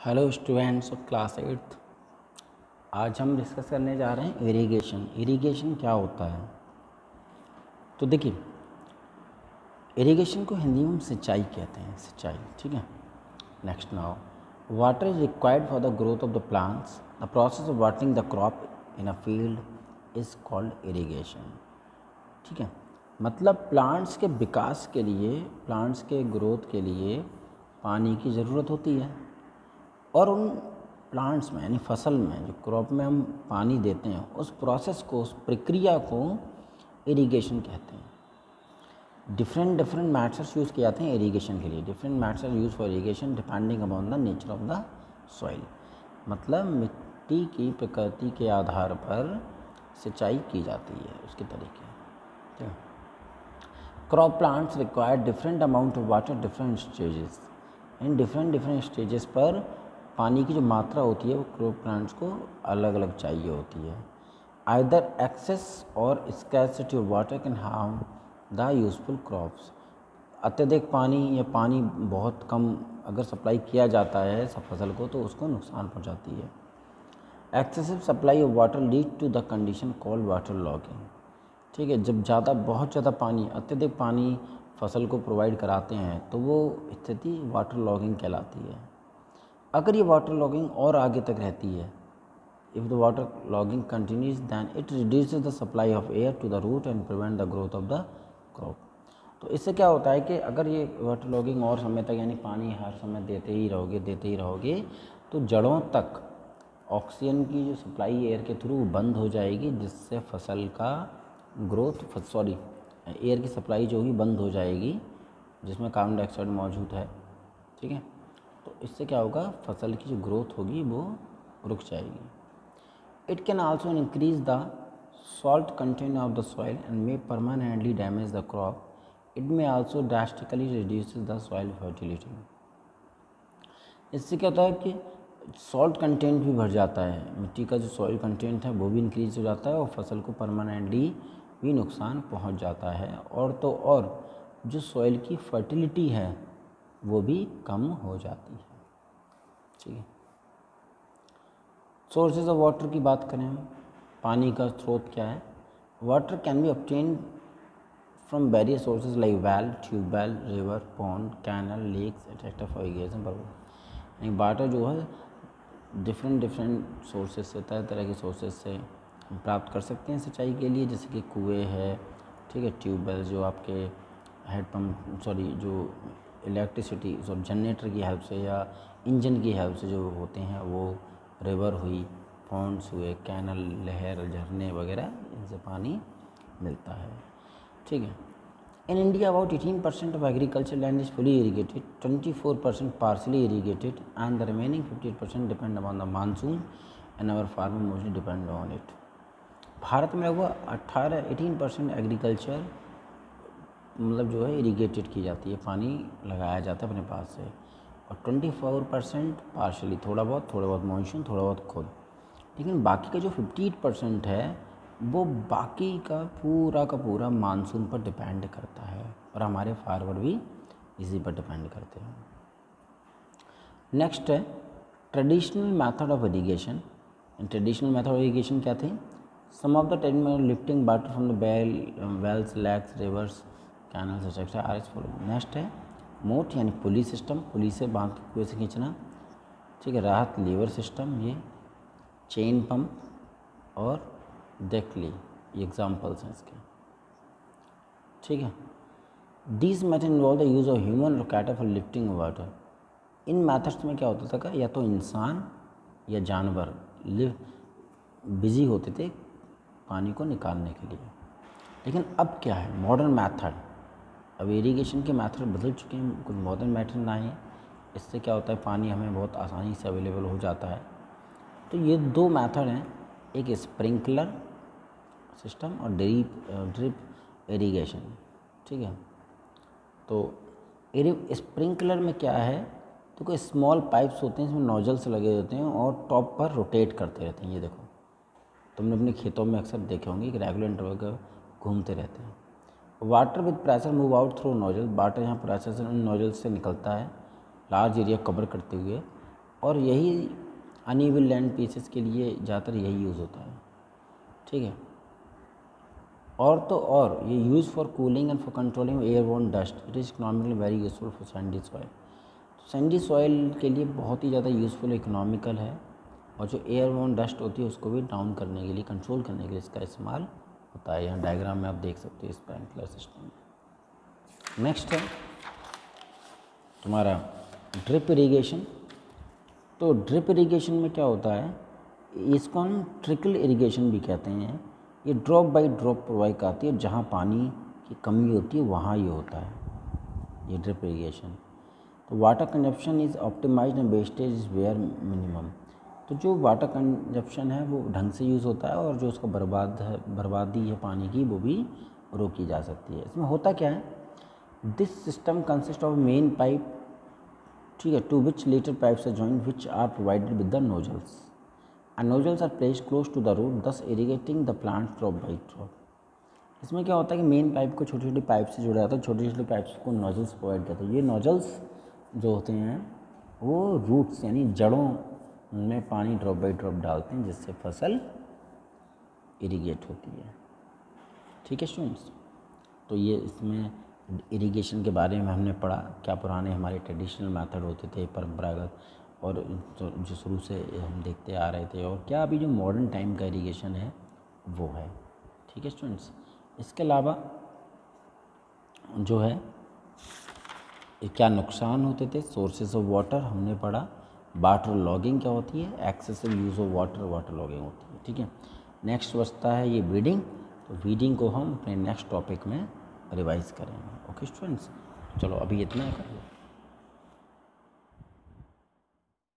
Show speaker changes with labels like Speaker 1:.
Speaker 1: Hello students of class 8th। आज हम discuss करने जा रहे हैं इरिगेशन। इरिगेशन क्या होता है? तो देखिए, इरिगेशन को हिंदी में हम सिंचाई कहते हैं, सिंचाई। ठीक है। Next now, water is required for the growth of the plants. The process of watering the crop in a field is called irrigation. ठीक है। मतलब प्लांट्स के विकास के लिए, प्लांट्स के ग्रोथ के लिए पानी की ज़रूरत होती है, और उन प्लांट्स में यानी फसल में, जो क्रॉप में हम पानी देते हैं, उस प्रोसेस को, उस प्रक्रिया को इरिगेशन कहते हैं। डिफरेंट मेथड्स यूज़ किए जाते हैं इरिगेशन के लिए। Different methods are use for irrigation depending upon the nature of the soil. मतलब मिट्टी की प्रकृति के आधार पर सिंचाई की जाती है, उसके तरीके। ठीक है। Crop plants require different amount of water different stages. In different stages पर पानी की जो मात्रा होती है वो क्रॉप प्लांट्स को अलग अलग चाहिए होती है। आइदर एक्सेस और scarcity of water can harm the useful crops. अत्यधिक पानी या पानी बहुत कम अगर सप्लाई किया जाता है सब फसल को, तो उसको नुकसान पहुंचाती है। Excessive supply of water lead to the condition called water logging. ठीक है। जब बहुत ज़्यादा पानी, अत्यधिक पानी फसल को प्रोवाइड कराते हैं तो वो स्थिति वाटर लॉगिंग कहलाती है। अगर ये वाटर लॉगिंग और आगे तक रहती है, if the water logging continues then it reduces the supply of air to the root and prevent the growth of the crop. तो इससे क्या होता है कि अगर ये वाटर लॉगिंग और समय तक, यानी पानी हर समय देते ही रहोगे, तो जड़ों तक ऑक्सीजन की जो सप्लाई एयर के थ्रू बंद हो जाएगी, जिससे फसल का ग्रोथ, एयर की सप्लाई जो होगी बंद हो जाएगी, जिसमें कार्बन डाइऑक्साइड मौजूद है। ठीक है। तो इससे क्या होगा, फसल की जो ग्रोथ होगी वो रुक जाएगी। It can also increase the salt content of the soil and may permanently damage the crop. It may also drastically reduces the soil fertility. इससे क्या होता है कि सॉल्ट कंटेंट भी बढ़ जाता है, मिट्टी का जो सॉइल कंटेंट है वो भी इंक्रीज हो जाता है, और फसल को परमानेंटली भी नुकसान पहुंच जाता है। और तो और जो सॉइल की फर्टिलिटी है वो भी कम हो जाती है। ठीक है। सोर्सेज ऑफ वाटर की बात करें हम, पानी का स्रोत क्या है? Water can be obtain from various sources like well, tubewell, river, pond, canal, lakes etcetera for irrigation purpose. यानी वाटर जो है डिफरेंट सोर्सेज से, तरह तरह के सोर्सेज से हम प्राप्त कर सकते हैं सिंचाई के लिए, जैसे कि कुएँ है, ठीक है, ट्यूबवेल जो आपके हैंडपम्प, जो इलेक्ट्रिसिटी जनरेटर की हेल्प से या इंजन की हेल्प से जो होते हैं वो, रिवर हुई, पॉन्ड्स हुए, कैनल, लहर, झरने वगैरह, इनसे पानी मिलता है। ठीक है। In India about 18% of agriculture land is fully irrigated, 24% partially irrigated and the remaining 58% depend upon the monsoon and our farmer mostly depend on it. Bharat में लगभग 18% एग्रीकल्चर मतलब जो है इरीगेटेड की जाती है, पानी लगाया जाता है अपने पास से, और 24% पार्शली, थोड़ा बहुत मानसून, थोड़ा बहुत खुद। लेकिन बाकी का जो 58% है वो बाकी का पूरा मानसून पर डिपेंड करता है, और हमारे फार्मर भी इसी पर डिपेंड करते हैं। नेक्स्ट है traditional method of irrigation. Traditional method of irrigation क्या थे? Some of the technique lifting water from the wells, lakes, rivers, canals etcetera are as follow. Next है मोट यानी पुली सिस्टम, पुली से बांध के कुएं से खींचना। ठीक है। राहत लीवर सिस्टम, ये चेन पंप और डेकली, ये एग्जाम्पल्स हैं इसके। ठीक है। This method involve the use of human और कैटल फॉर लिफ्टिंग वाटर। इन मेथड्स में क्या होता था, या तो इंसान या जानवर बिजी होते थे पानी को निकालने के लिए। लेकिन अब क्या है, मॉडर्न मेथड, अब इरिगेशन के मेथड बदल चुके हैं, कुछ मॉडर्न मेथड आए हैं। इससे क्या होता है, पानी हमें बहुत आसानी से अवेलेबल हो जाता है। तो ये दो मेथड हैं, एक स्प्रिंकलर सिस्टम और ड्रिप इरिगेशन। ठीक है। तो स्प्रिंकलर में क्या है, तो कोई स्मॉल पाइप्स होते हैं, इसमें नोजल्स लगे होते हैं और टॉप पर रोटेट करते रहते हैं। ये देखो, तुमने अपने खेतों में अक्सर देखे होंगे कि रेगुलर इंटरवल का घूमते रहते हैं। Water with pressure move out through nozzle. Water यहाँ प्रेशर से नोजल से निकलता है, लार्ज एरिया कवर करते हुए, और यही अनइवन लैंड पीसेस के लिए ज़्यादातर यही यूज़ होता है, ठीक है। और तो और ये use for cooling and for controlling airborne dust, it is economically very useful for Sandy soil. तो सैंडी सॉइल के लिए बहुत ही ज़्यादा यूज़फुल इकोनॉमिकल है, और जो एयरबोर्न डस्ट होती है उसको भी डाउन करने के लिए, कंट्रोल करने के लिए इसका इस्तेमाल होता है। यहाँ डायग्राम में आप देख सकते हो स्प्रिंकलर सिस्टम। नेक्स्ट है तुम्हारा ड्रिप इरिगेशन। तो ड्रिप इरिगेशन में क्या होता है, इसको हम ट्रिकल इरिगेशन भी कहते हैं। ये ड्रॉप बाय ड्रॉप प्रोवाइड करती है, जहाँ पानी की कमी होती है वहाँ ये होता है, ये ड्रिप इरिगेशन। तो water consumption is optimized and wastage is very minimum. तो जो वाटर कंजप्शन है वो ढंग से यूज़ होता है, और जो उसका बर्बादी है पानी की वो भी रोकी जा सकती है। इसमें होता क्या है, this system consist of main pipe, ठीक है, to which lateral pipes are joint which are provided with the nozzles, and nozzles are placed close to the root thus irrigating the plant drop by drop. इसमें क्या होता है कि main pipe को छोटी छोटी पाइप से जोड़ा जाता है, छोटी छोटी पाइप्स को नोजल्स प्रोवाइड करते हैं। ये नोजल्स जो होते हैं वो रूट्स यानी जड़ों में पानी ड्रॉप बाई ड्रॉप डालते हैं, जिससे फसल इरीगेट होती है, ठीक है स्टूडेंट्स। तो ये इसमें इरिगेशन के बारे में हमने पढ़ा, क्या पुराने हमारे ट्रेडिशनल मेथड होते थे परंपरागत, और जो शुरू से हम देखते आ रहे थे, और क्या अभी जो मॉडर्न टाइम का इरिगेशन है वो है, ठीक है स्टूडेंट्स। इसके अलावा जो है क्या नुकसान होते थे, सोर्सेज ऑफ वाटर हमने पढ़ा, वाटर लॉगिंग क्या होती है, excessive use of water, water logging होती है, ठीक है। नेक्स्ट बचता है ये वीडिंग। तो वीडिंग को हम अपने नेक्स्ट टॉपिक में रिवाइज करेंगे। ओके स्टूडेंट्स, चलो अभी इतना ही कर लो।